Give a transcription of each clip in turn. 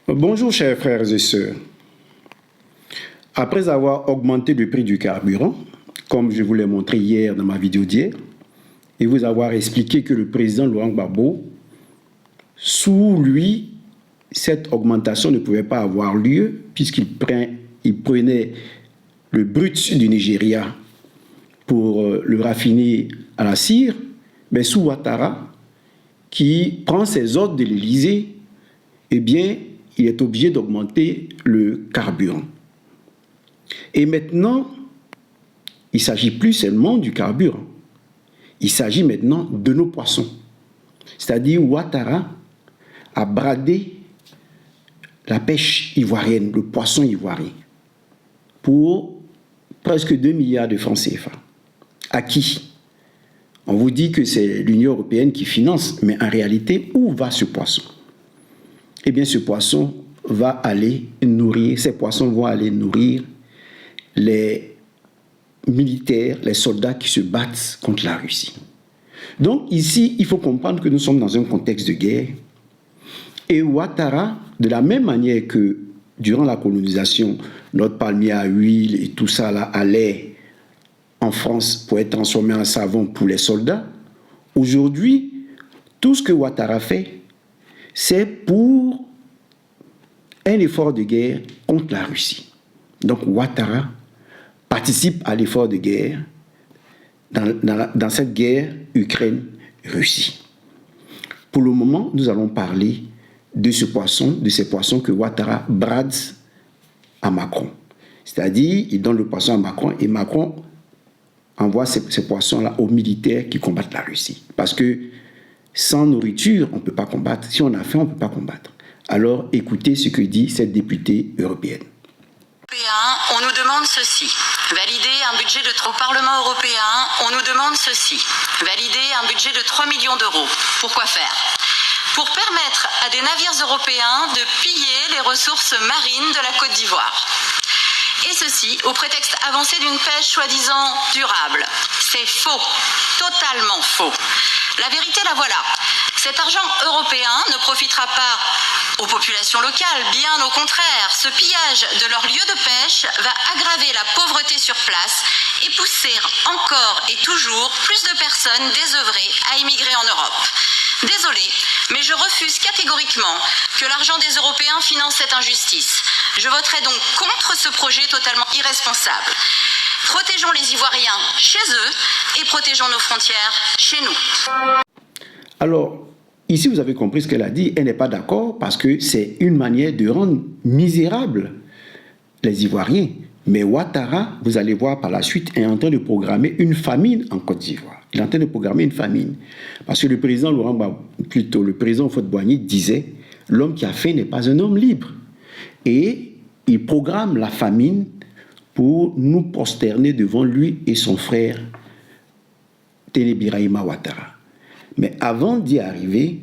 Bonjour chers frères et sœurs. Après avoir augmenté le prix du carburant, comme je vous l'ai montré hier dans ma vidéo d'hier, et vous avoir expliqué que le président Laurent Gbagbo, sous lui, cette augmentation ne pouvait pas avoir lieu puisqu'il prenait le brut du Nigeria pour le raffiner à la cire, mais sous Ouattara, qui prend ses ordres de l'Élysée, eh bien, il est obligé d'augmenter le carburant. Et maintenant, il ne s'agit plus seulement du carburant. Il s'agit maintenant de nos poissons. C'est-à-dire Ouattara a bradé la pêche ivoirienne, le poisson ivoirien, pour presque 2 milliards de francs CFA. À qui? On vous dit que c'est l'Union européenne qui finance, mais en réalité, où va ce poisson? Eh bien, ce poisson va aller nourrir, ces poissons vont aller nourrir les militaires, les soldats qui se battent contre la Russie. Donc ici, il faut comprendre que nous sommes dans un contexte de guerre. Et Ouattara, de la même manière que durant la colonisation, notre palmier à huile et tout ça là allait en France pour être transformé en savon pour les soldats, aujourd'hui, tout ce que Ouattara fait, c'est pour un effort de guerre contre la Russie. Donc Ouattara participe à l'effort de guerre dans cette guerre Ukraine-Russie. Pour le moment, nous allons parler de ces poissons que Ouattara brade à Macron. C'est-à-dire, il donne le poisson à Macron et Macron envoie ces poissons-là aux militaires qui combattent la Russie. Parce que sans nourriture, on ne peut pas combattre. Si on a faim, on ne peut pas combattre. Alors, écoutez ce que dit cette députée européenne. On nous demande ceci, valider un budget au Parlement européen, on nous demande ceci, valider un budget de 3 millions d'euros. Pourquoi faire? Pour permettre à des navires européens de piller les ressources marines de la Côte d'Ivoire. Et ceci au prétexte avancé d'une pêche soi-disant durable. C'est faux, totalement faux. La vérité, la voilà. Cet argent européen ne profitera pas aux populations locales, bien au contraire. Ce pillage de leurs lieux de pêche va aggraver la pauvreté sur place et pousser encore et toujours plus de personnes désœuvrées à immigrer en Europe. Désolé, mais je refuse catégoriquement que l'argent des Européens finance cette injustice. Je voterai donc contre ce projet totalement irresponsable. Protégeons les Ivoiriens chez eux et protégeons nos frontières chez nous. Alors, ici vous avez compris ce qu'elle a dit. Elle n'est pas d'accord parce que c'est une manière de rendre misérables les Ivoiriens. Mais Ouattara, vous allez voir par la suite, est en train de programmer une famine en Côte d'Ivoire. Il est en train de programmer une famine. Parce que le président le président Houphouët-Boigny disait « L'homme qui a faim n'est pas un homme libre ». Et il programme la famine pour nous prosterner devant lui et son frère Téné Birahima Ouattara. Mais avant d'y arriver,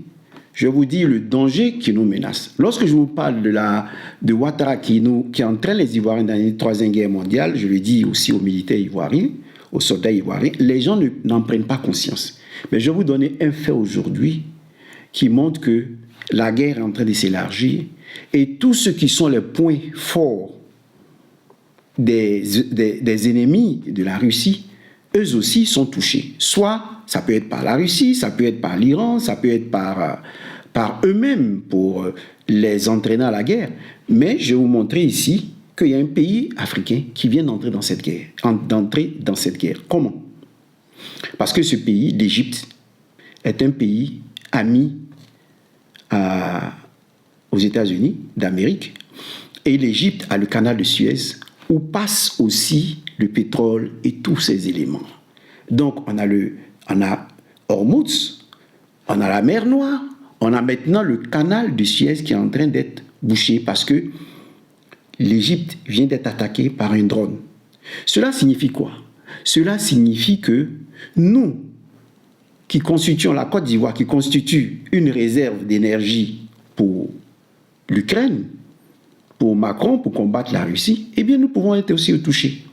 je vous dis le danger qui nous menace. Lorsque je vous parle de Ouattara qui entraîne les Ivoiriens dans la Troisième Guerre mondiale, je le dis aussi aux militaires ivoiriens, aux soldats ivoiriens, les gens n'en prennent pas conscience. Mais je vais vous donner un fait aujourd'hui qui montre que la guerre est en train de s'élargir et tous ceux qui sont les points forts des ennemis de la Russie, eux aussi sont touchés. Soit ça peut être par la Russie, ça peut être par l'Iran, ça peut être par eux-mêmes pour les entraîner à la guerre. Mais je vais vous montrer ici qu'il y a un pays africain qui vient d'entrer dans cette guerre. Comment? Parce que ce pays, l'Égypte, est un pays ami aux États-Unis d'Amérique. Et l'Égypte a le canal de Suez où passe aussi le pétrole et tous ces éléments. Donc, on a Hormuz, on a la mer Noire, on a maintenant le canal de Suez qui est en train d'être bouché parce que l'Égypte vient d'être attaquée par un drone. Cela signifie quoi? Cela signifie que nous, qui constituons la Côte d'Ivoire, qui constitue une réserve d'énergie pour l'Ukraine, pour Macron, pour combattre la Russie, eh bien nous pouvons être aussi touchés.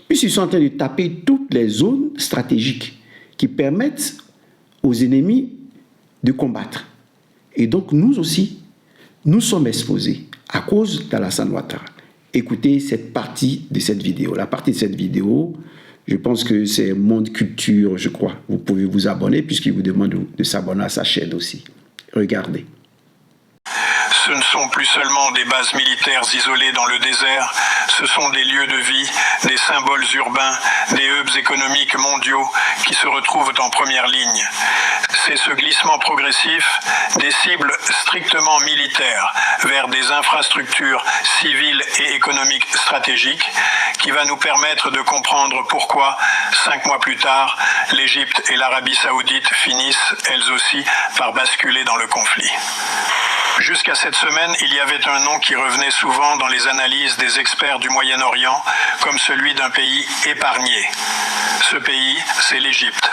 Puisqu'ils sont en train de taper toutes les zones stratégiques qui permettent aux ennemis de combattre. Et donc nous aussi, nous sommes exposés à cause d'Alassane Ouattara. Écoutez cette partie de cette vidéo. La partie de cette vidéo, je pense que c'est Monde Culture, je crois. Vous pouvez vous abonner puisqu'il vous demande de s'abonner à sa chaîne aussi. Regardez. Ce ne sont plus seulement des bases militaires isolées dans le désert, ce sont des lieux de vie, des symboles urbains, des hubs économiques mondiaux qui se retrouvent en première ligne. C'est ce glissement progressif des cibles strictement militaires vers des infrastructures civiles et économiques stratégiques qui va nous permettre de comprendre pourquoi, 5 mois plus tard, l'Égypte et l'Arabie Saoudite finissent, elles aussi, par basculer dans le conflit. Jusqu'à cette semaine, il y avait un nom qui revenait souvent dans les analyses des experts du Moyen-Orient comme celui d'un pays épargné. Ce pays, c'est l'Égypte.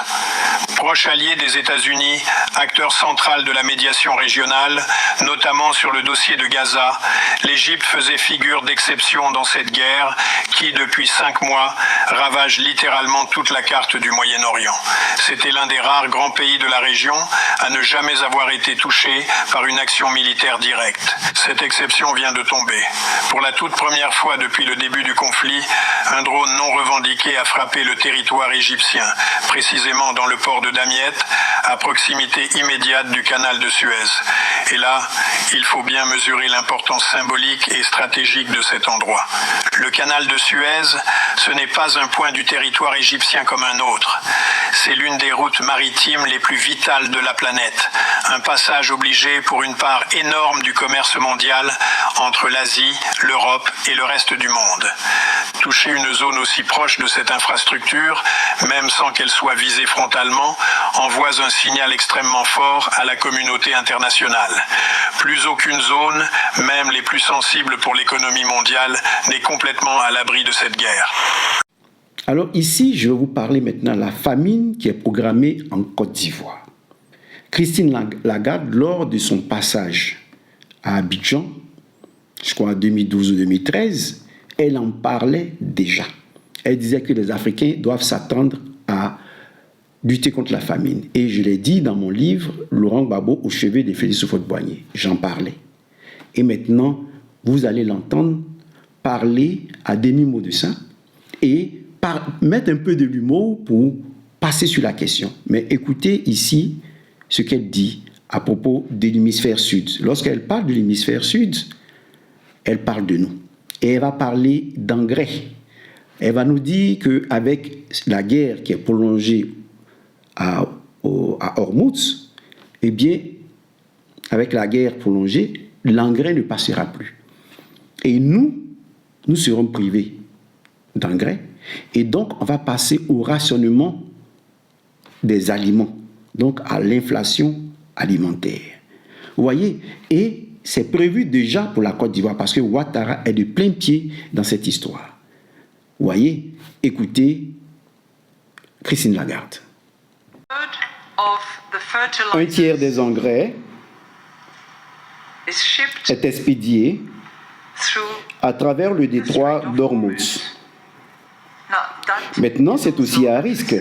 Proche allié des États-Unis, acteur central de la médiation régionale, notamment sur le dossier de Gaza, l'Égypte faisait figure d'exception dans cette guerre qui, depuis 5 mois, ravage littéralement toute la carte du Moyen-Orient. C'était l'un des rares grands pays de la région à ne jamais avoir été touché par une action militaire directe. Cette exception vient de tomber. Pour la toute première fois depuis le début du conflit, un drone non revendiqué a frappé le territoire égyptien, précisément dans le port de Damiette, à proximité immédiate du canal de Suez. Et là, il faut bien mesurer l'importance symbolique et stratégique de cet endroit. Le canal de Suez, ce n'est pas un point du territoire égyptien comme un autre. C'est l'une des routes maritimes les plus vitales de la planète. Un passage obligé pour une part énorme du commerce mondial entre l'Asie, l'Europe et le reste du monde. Toucher une zone aussi proche de cette infrastructure, même sans qu'elle soit visée frontalement, envoie un signal extrêmement fort à la communauté internationale. Plus aucune zone, même les plus sensibles pour l'économie mondiale, n'est complètement à l'abri de cette guerre. Alors ici, je vais vous parler maintenant de la famine qui est programmée en Côte d'Ivoire. Christine Lagarde, lors de son passage à Abidjan, je crois en 2012 ou 2013, elle en parlait déjà. Elle disait que les Africains doivent s'attendre à lutter contre la famine. Et je l'ai dit dans mon livre, Laurent Gbagbo au chevet de Félix Houphouët-Boigny. J'en parlais. Et maintenant, vous allez l'entendre parler à demi-mot de ça et mettre un peu de l'humour pour passer sur la question. Mais écoutez ici ce qu'elle dit à propos de l'hémisphère sud. Lorsqu'elle parle de l'hémisphère sud, elle parle de nous. Et elle va parler d'engrais. Elle va nous dire qu'avec la guerre qui est prolongée à Hormuz, eh bien, avec la guerre prolongée, l'engrais ne passera plus. Et nous serons privés d'engrais. Et donc, on va passer au rationnement des aliments, donc à l'inflation alimentaire. Vous voyez, et c'est prévu déjà pour la Côte d'Ivoire parce que Ouattara est de plein pied dans cette histoire. Vous voyez, écoutez Christine Lagarde. Un tiers des engrais est expédié à travers le détroit d'Ormuz. Maintenant, c'est aussi à risque.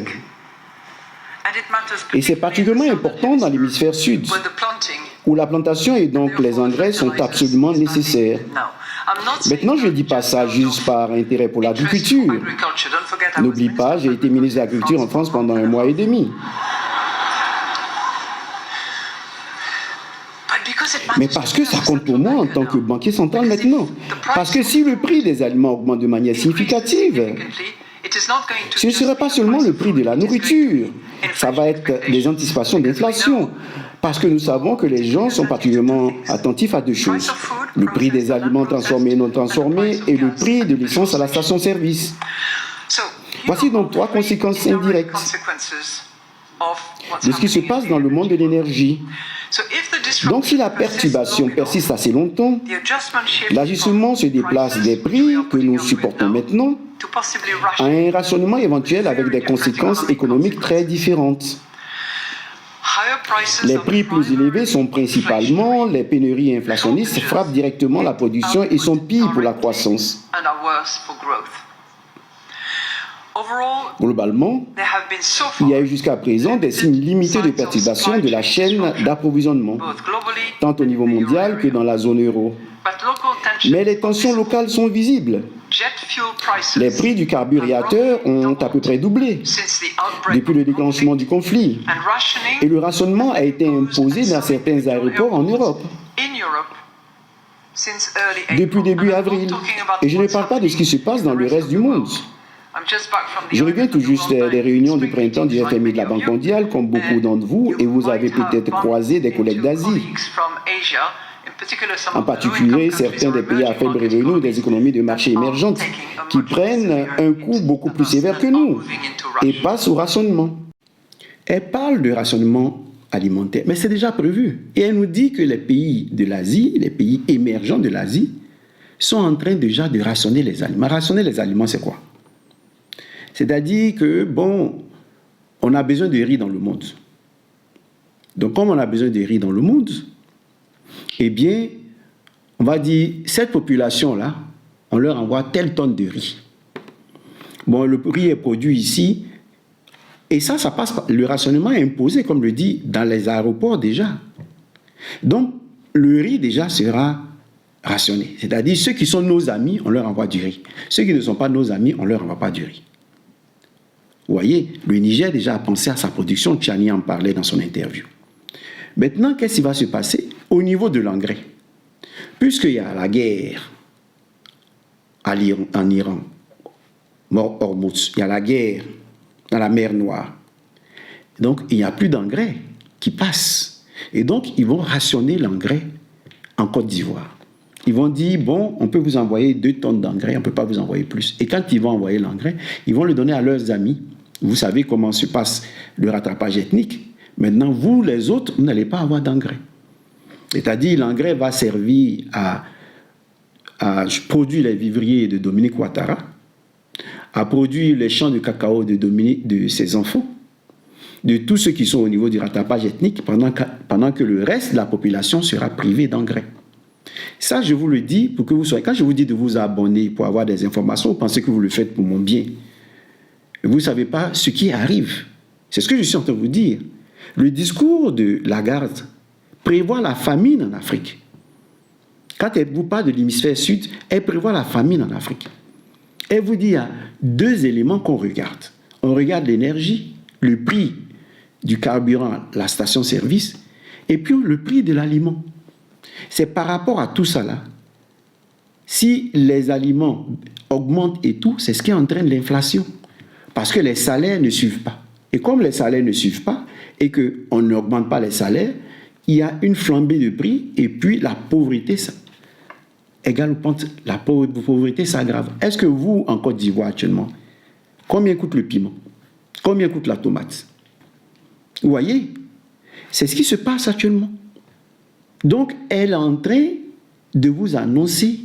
Et c'est particulièrement important dans l'hémisphère sud, où la plantation et donc les engrais sont absolument nécessaires. Maintenant, je ne dis pas ça juste par intérêt pour l'agriculture. N'oublie pas, j'ai été ministre de l'Agriculture en France pendant 1 mois et demi. Mais parce que ça compte pour moi en tant que banquier central maintenant. Parce que si le prix des aliments augmente de manière significative, ce ne sera pas seulement le prix de la nourriture, ça va être les anticipations d'inflation. Parce que nous savons que les gens sont particulièrement attentifs à 2 choses. Le prix des aliments transformés et non transformés et le prix de l'essence à la station-service. Voici donc 3 conséquences indirectes de ce qui se passe dans le monde de l'énergie. Donc si la perturbation persiste assez longtemps, l'ajustement se déplace des prix que nous supportons maintenant à un rationnement éventuel avec des conséquences économiques très différentes. Les prix plus élevés sont principalement les pénuries inflationnistes frappent directement la production et sont pires pour la croissance. Globalement, there have been so il y far a eu jusqu'à présent des signes limités de perturbation de la chaîne d'approvisionnement, both globally tant au niveau and in the euro mondial que area. dans la zone euro. But local tensions Mais les tensions locales sont visibles. jet fuel prices Les prix du carburateur ont à peu près doublé since the outbreak depuis le déclenchement du conflit. and rationing Et le rationnement a été imposé dans certains aéroports en Europe in Europe since early April. depuis début And I'm not avril. talking about Et je ne what's parle pas de ce qui se passe dans le reste du monde. I'm just back from the Je reviens tout juste des réunions du printemps du FMI de la Banque mondiale, comme beaucoup d'entre vous, et vous avez peut-être croisé des collègues d'Asie, en particulier certains des pays à faible revenu ou des économies de marché émergentes, qui prennent un coup beaucoup plus sévère que nous et passent au rationnement. Elle parle de rationnement alimentaire, mais c'est déjà prévu. Et elle nous dit que les pays de l'Asie, les pays émergents de l'Asie, sont en train déjà de rationner les aliments. Rationner les aliments, c'est quoi? C'est-à-dire que, bon, on a besoin de riz dans le monde. Donc, comme on a besoin de riz dans le monde, eh bien, on va dire, cette population-là, on leur envoie telle tonne de riz. Bon, le riz est produit ici, et ça passe par le rationnement est imposé, comme le dit, dans les aéroports déjà. Donc, le riz déjà sera rationné. C'est-à-dire, ceux qui sont nos amis, on leur envoie du riz. Ceux qui ne sont pas nos amis, on leur envoie pas du riz. Vous voyez, le Niger déjà a pensé à sa production, Tchani en parlait dans son interview. Maintenant, qu'est-ce qui va se passer au niveau de l'engrais? Puisqu'il y a la guerre en Iran, Hormuz, il y a la guerre dans la mer Noire, donc il n'y a plus d'engrais qui passent. Et donc, ils vont rationner l'engrais en Côte d'Ivoire. Ils vont dire, bon, on peut vous envoyer 2 tonnes d'engrais, on ne peut pas vous envoyer plus. Et quand ils vont envoyer l'engrais, ils vont le donner à leurs amis. Vous savez comment se passe le rattrapage ethnique. Maintenant, vous, les autres, vous n'allez pas avoir d'engrais. C'est-à-dire, l'engrais va servir à produire les vivriers de Dominique Ouattara, à produire les champs de cacao de ses enfants, de tous ceux qui sont au niveau du rattrapage ethnique, pendant que le reste de la population sera privée d'engrais. Ça, je vous le dis pour que vous soyez... Quand je vous dis de vous abonner pour avoir des informations, vous pensez que vous le faites pour mon bien. Vous ne savez pas ce qui arrive. C'est ce que je suis en train de vous dire. Le discours de Lagarde prévoit la famine en Afrique. Quand elle vous parle de l'hémisphère sud, elle prévoit la famine en Afrique. Elle vous dit, il y a 2 éléments qu'on regarde. On regarde l'énergie, le prix du carburant, la station-service, et puis le prix de l'aliment. C'est par rapport à tout ça là. Si les aliments augmentent et tout, c'est ce qui entraîne l'inflation. Parce que les salaires ne suivent pas. Et comme les salaires ne suivent pas, et qu'on n'augmente pas les salaires, il y a une flambée de prix, et puis la pauvreté, la pauvreté s'aggrave. Est-ce que vous, en Côte d'Ivoire actuellement, combien coûte le piment? Combien coûte la tomate? Vous voyez? C'est ce qui se passe actuellement. Donc, elle est en train de vous annoncer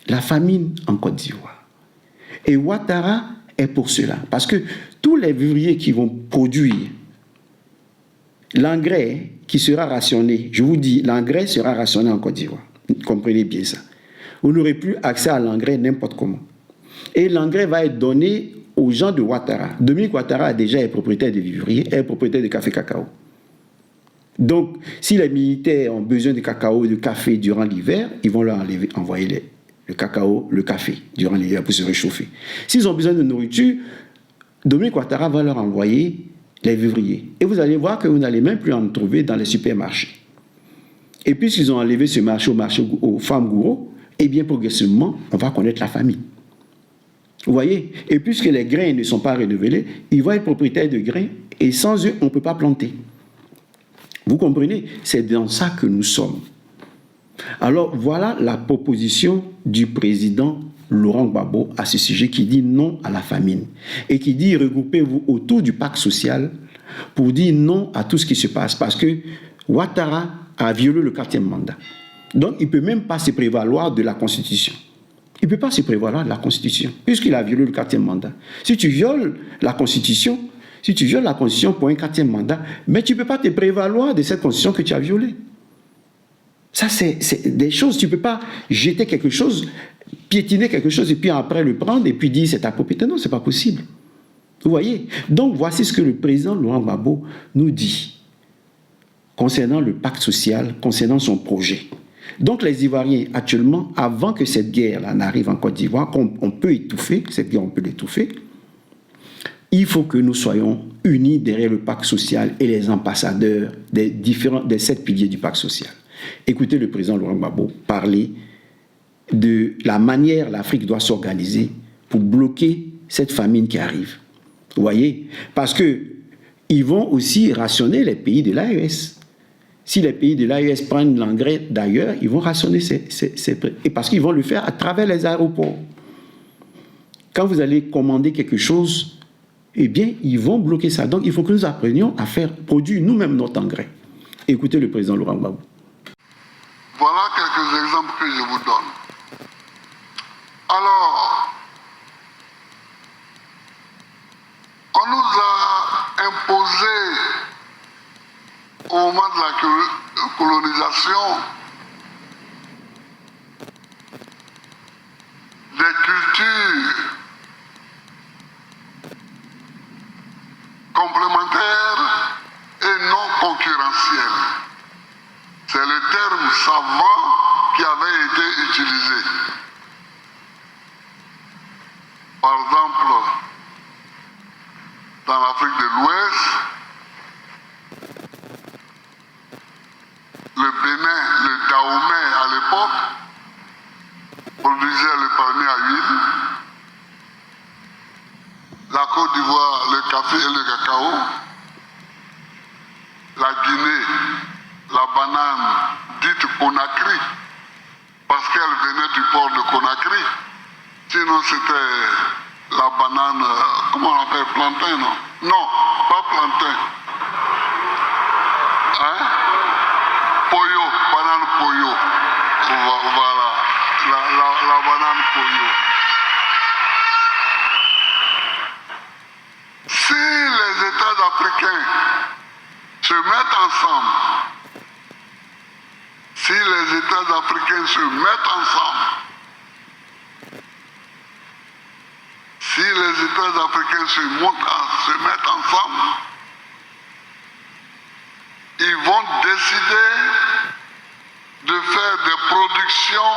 la famine en Côte d'Ivoire. Et Ouattara est pour cela. Parce que tous les vivriers qui vont produire l'engrais qui sera rationné, je vous dis, l'engrais sera rationné en Côte d'Ivoire. Comprenez bien ça. Vous n'aurez plus accès à l'engrais n'importe comment. Et l'engrais va être donné aux gens de Ouattara. Dominique Ouattara déjà est propriétaire de vivriers, est propriétaire de café cacao. Donc, si les militaires ont besoin de cacao et de café durant l'hiver, ils vont leur envoyer le cacao, le café durant l'hiver pour se réchauffer. S'ils ont besoin de nourriture, Dominique Ouattara va leur envoyer les vivriers. Et vous allez voir que vous n'allez même plus en trouver dans les supermarchés. Et puisqu'ils ont enlevé ce marché aux femmes gouraux, eh bien progressivement, on va connaître la famine. Vous voyez? Et puisque les grains ne sont pas renouvelés, ils vont être propriétaires de grains et sans eux, on ne peut pas planter. Vous comprenez? C'est dans ça que nous sommes. Alors, voilà la proposition du président Laurent Gbagbo à ce sujet qui dit non à la famine et qui dit regroupez-vous autour du pacte social pour dire non à tout ce qui se passe parce que Ouattara a violé le 4e mandat. Donc, il ne peut même pas se prévaloir de la Constitution. Il ne peut pas se prévaloir de la Constitution puisqu'il a violé le 4e mandat. Si tu violes la Constitution pour un 4e mandat, mais tu ne peux pas te prévaloir de cette Constitution que tu as violée. Ça, c'est des choses, tu ne peux pas jeter quelque chose, piétiner quelque chose et puis après le prendre et puis dire c'est ta propriété. Non, ce n'est pas possible. Vous voyez? Donc, voici ce que le président Laurent Gbagbo nous dit concernant le pacte social, concernant son projet. Donc, les Ivoiriens, actuellement, avant que cette guerre-là n'arrive en Côte d'Ivoire, qu'on peut étouffer, cette guerre, on peut l'étouffer, il faut que nous soyons unis derrière le pacte social et les ambassadeurs des 7 piliers du pacte social. Écoutez le président Laurent Gbagbo parler de la manière l'Afrique doit s'organiser pour bloquer cette famine qui arrive. Vous voyez? Parce qu'ils vont aussi rationner les pays de l'AES. Si les pays de l'AES prennent l'engrais d'ailleurs, ils vont rationner et parce qu'ils vont le faire à travers les aéroports. Quand vous allez commander quelque chose, eh bien, ils vont bloquer ça. Donc, il faut que nous apprenions à faire produire nous-mêmes notre engrais. Écoutez le président Laurent Gbagbo. Voilà quelques exemples que je vous donne. Alors, on nous a imposé au moment de la colonisation des cultures complémentaires et non concurrentielles. C'est le terme savant qui avait été utilisé. Par exemple, dans l'Afrique de l'Ouest, le Bénin, le Dahomey à l'époque, produisait le palmier à huile. La Côte d'Ivoire, le café et le cacao. La Guinée, la banane dite Conakry, parce qu'elle venait du port de Conakry. Sinon, c'était la banane, comment on appelle, plantain, non? Non, pas plantain. Hein? Poyo, banane poyo. Voilà, la banane poyo. Si les États africains se mettent ensemble, si les États africains se mettent ensemble, si les États africains se mettent ensemble, ils vont décider de faire des productions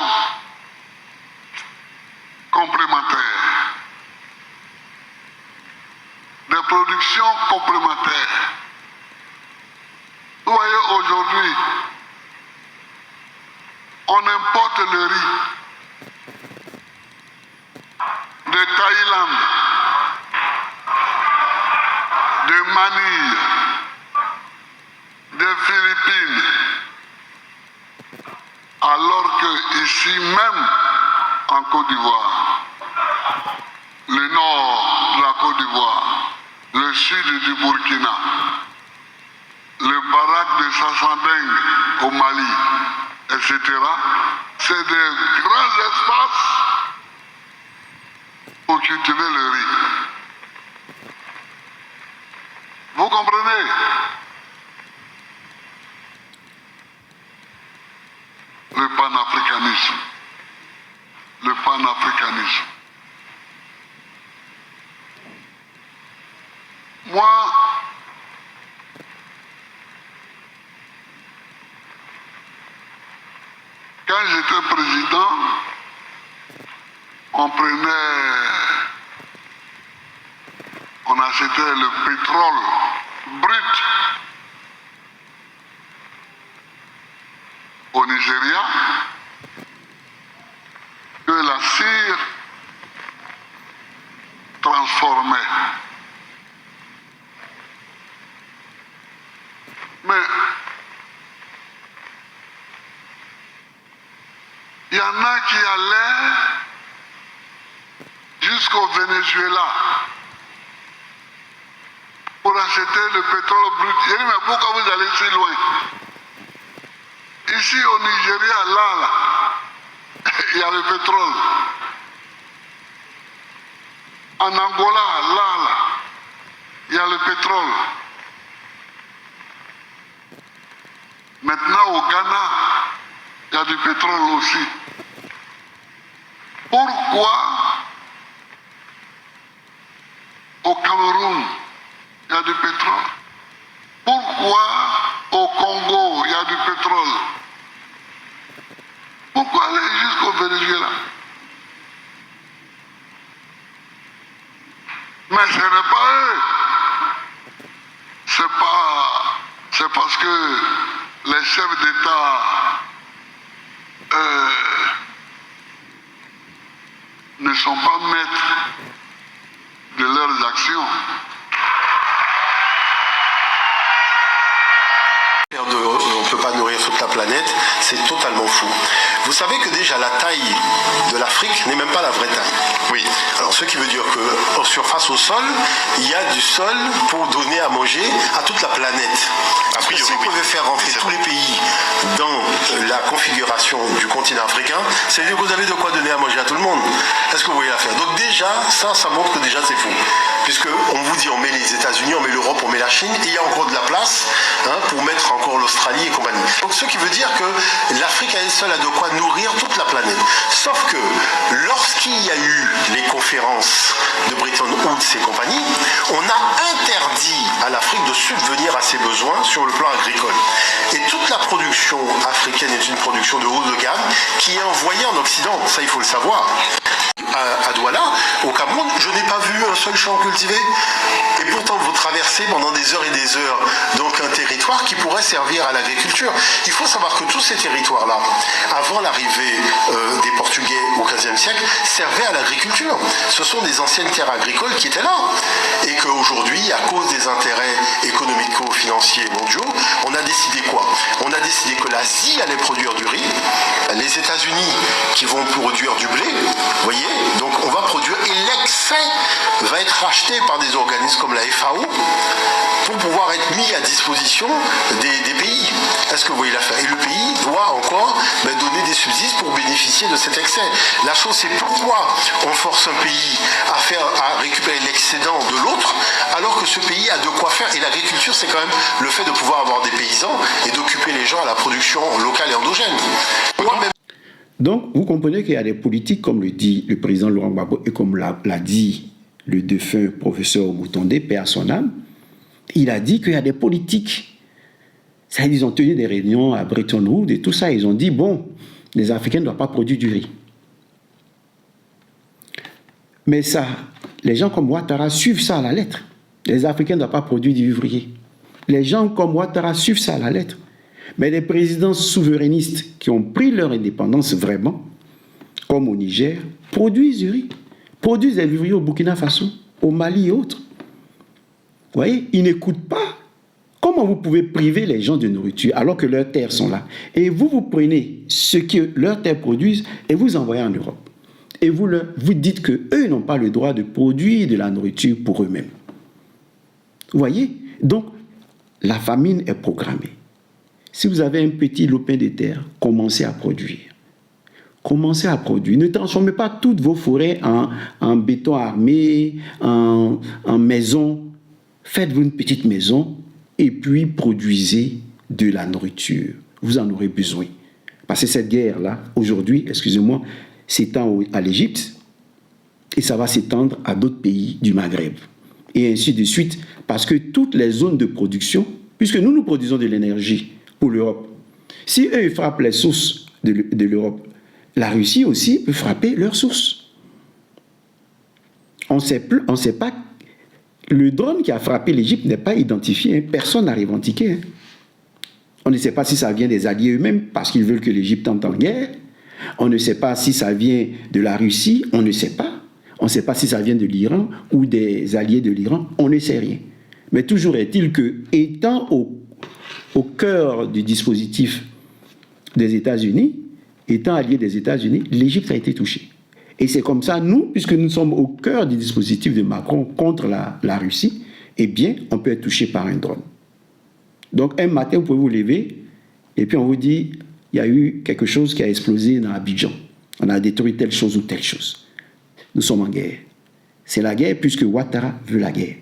complémentaires. Des productions complémentaires. Vous voyez, aujourd'hui, on importe le riz de Thaïlande, de Manille, des Philippines, alors que ici même, en Côte d'Ivoire, le nord de la Côte d'Ivoire, le sud du Burkina, le barak de Sassandeng au Mali, etc., c'est des grands espaces pour cultiver le riz. Vous comprenez? Le panafricanisme. Le panafricanisme. Moi, quand j'étais président, on achetait le pétrole brut au Nigeria, que la cire transformait. Mais il y en a qui allaient jusqu'au Venezuela pour acheter le pétrole brut. J'ai dit, mais pourquoi vous allez si loin? Ici au Nigeria, là, il y a le pétrole. En Angola, là, il y a le pétrole. Maintenant au Ghana, il y a du pétrole aussi. Pourquoi au Cameroun, il y a du pétrole? Pourquoi au Congo, il y a du pétrole? Pourquoi aller jusqu'au Venezuela? Mais ce n'est pas eux. C'est parce que les chefs d'État ne sont pas maîtres de leurs actions. On ne peut pas nourrir toute la planète, c'est totalement fou. Vous savez que déjà la taille de l'Afrique n'est même pas la vraie taille. Oui. Alors ce qui veut dire qu'en surface au sol, il y a du sol pour donner à manger à toute la planète. Parce que si vous pouvez faire rentrer tous les pays dans la configuration du continent africain, c'est-à-dire que vous avez de quoi donner à manger à tout le monde. Est-ce que vous voyez l'affaire? Donc déjà, ça montre que déjà c'est fou. Puisque on vous dit on met les États-Unis, on met l'Europe, on met la Chine, et il y a encore de la place pour mettre encore l'Australie et compagnie. Donc ce qui veut dire que l'Afrique à elle seule a de quoi nourrir toute la planète. Sauf que lorsqu'il y a eu les conférences de Bretton Woods et compagnie, on a interdit à l'Afrique de subvenir à ses besoins sur le plan agricole. Et toute la production africaine est une production de haut de gamme qui est envoyée en Occident, ça il faut le savoir. À Douala, au Cameroun, je n'ai pas vu un seul champ cultivé. Et pourtant, vous traversez pendant des heures et des heures donc un territoire qui pourrait servir à l'agriculture. Il faut savoir que tous ces territoires-là, avant l'arrivée des Portugais au XVe siècle, servaient à l'agriculture. Ce sont des anciennes terres agricoles qui étaient là. Et qu'aujourd'hui, à cause des intérêts économico-financiers mondiaux, on a décidé quoi? On a décidé que l'Asie allait produire du riz, les États-Unis qui vont produire du blé, vous voyez, donc on va produire, et l'excès va être racheté par des organismes comme la FAO pour pouvoir être mis à disposition des pays. Est-ce que vous voyez l'affaire? Et le pays doit encore donner des subsides pour bénéficier de cet excès. La chose, c'est pourquoi on force un pays à récupérer l'excédent de l'autre, alors que ce pays a de quoi faire. Et l'agriculture, c'est quand même le fait de pouvoir avoir des paysans et d'occuper les gens à la production locale et endogène. Donc, vous comprenez qu'il y a des politiques, comme le dit le président Laurent Gbagbo, et comme l'a dit le défunt professeur Moutonde, paix à son âme, il a dit qu'il y a des politiques. Ça, ils ont tenu des réunions à Bretton Woods et tout ça. Ils ont dit, bon, les Africains ne doivent pas produire du riz. Mais ça, les gens comme Ouattara suivent ça à la lettre. Les Africains ne doivent pas produire du vivrier. Les gens comme Ouattara suivent ça à la lettre. Mais les présidents souverainistes qui ont pris leur indépendance vraiment, comme au Niger, produisent du riz, produisent des vivriers au Burkina Faso, au Mali et autres. Vous voyez, ils n'écoutent pas. Comment vous pouvez priver les gens de nourriture alors que leurs terres sont là? Et vous prenez ce que leurs terres produisent et vous envoyez en Europe. Et vous dites qu'eux n'ont pas le droit de produire de la nourriture pour eux-mêmes. Vous voyez? Donc, la famine est programmée. Si vous avez un petit lopin de terre, commencez à produire. Commencez à produire. Ne transformez pas toutes vos forêts en béton armé, en maison. Faites-vous une petite maison et puis produisez de la nourriture. Vous en aurez besoin. Parce que cette guerre-là, aujourd'hui, excusez-moi, s'étend à l'Égypte et ça va s'étendre à d'autres pays du Maghreb. Et ainsi de suite. Parce que toutes les zones de production, puisque nous produisons de l'énergie pour l'Europe, si eux ils frappent les sources de l'Europe, la Russie aussi peut frapper leurs sources. On ne sait pas. Le drone qui a frappé l'Égypte n'est pas identifié. Hein. Personne n'a revendiqué. Hein. On ne sait pas si ça vient des alliés eux-mêmes parce qu'ils veulent que l'Égypte entre en guerre. On ne sait pas si ça vient de la Russie. On ne sait pas. On ne sait pas si ça vient de l'Iran ou des alliés de l'Iran. On ne sait rien. Mais toujours est-il que, étant au cœur du dispositif des États-Unis, étant allié des États-Unis, l'Égypte a été touchée. Et c'est comme ça, nous, puisque nous sommes au cœur du dispositif de Macron contre la Russie, eh bien, on peut être touché par un drone. Donc, un matin, vous pouvez vous lever, et puis on vous dit, il y a eu quelque chose qui a explosé dans Abidjan. On a détruit telle chose ou telle chose. Nous sommes en guerre. C'est la guerre puisque Ouattara veut la guerre.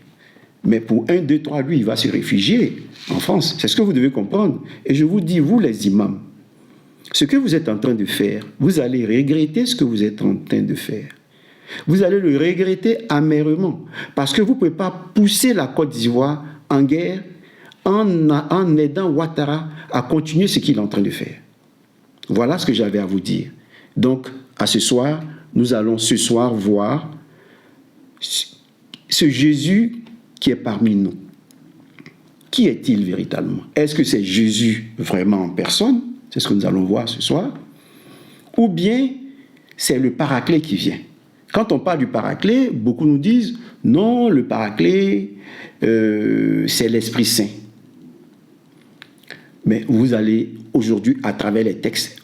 Mais pour 1, 2, 3, lui, il va se réfugier en France. C'est ce que vous devez comprendre. Et je vous dis, vous les imams, ce que vous êtes en train de faire, vous allez regretter ce que vous êtes en train de faire. Vous allez le regretter amèrement. Parce que vous ne pouvez pas pousser la Côte d'Ivoire en guerre en aidant Ouattara à continuer ce qu'il est en train de faire. Voilà ce que j'avais à vous dire. Donc, à ce soir, nous allons ce soir voir ce Jésus qui est parmi nous. Qui est-il véritablement? Est-ce que c'est Jésus vraiment en personne? C'est ce que nous allons voir ce soir. Ou bien c'est le Paraclet qui vient. Quand on parle du Paraclet, beaucoup nous disent non, le Paraclet, c'est l'Esprit Saint. Mais vous allez aujourd'hui, à travers les textes,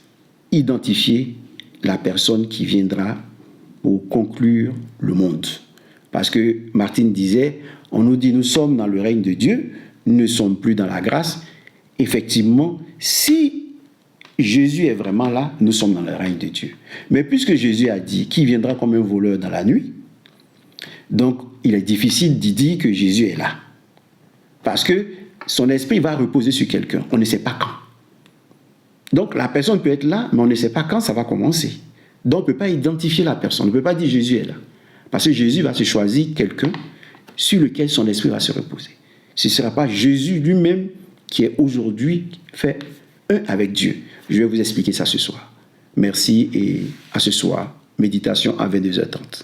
identifier la personne qui viendra pour conclure le monde. Parce que Martine disait, on nous dit nous sommes dans le règne de Dieu, nous ne sommes plus dans la grâce. Effectivement, si Jésus est vraiment là, nous sommes dans le règne de Dieu. Mais puisque Jésus a dit qu'il viendra comme un voleur dans la nuit, donc il est difficile d'y dire que Jésus est là. Parce que son esprit va reposer sur quelqu'un. On ne sait pas quand. Donc la personne peut être là, mais on ne sait pas quand ça va commencer. Donc on ne peut pas identifier la personne. On ne peut pas dire Jésus est là. Parce que Jésus va se choisir quelqu'un sur lequel son esprit va se reposer. Ce ne sera pas Jésus lui-même qui est aujourd'hui fait un avec Dieu. Je vais vous expliquer ça ce soir. Merci et à ce soir. Méditation à 22h30.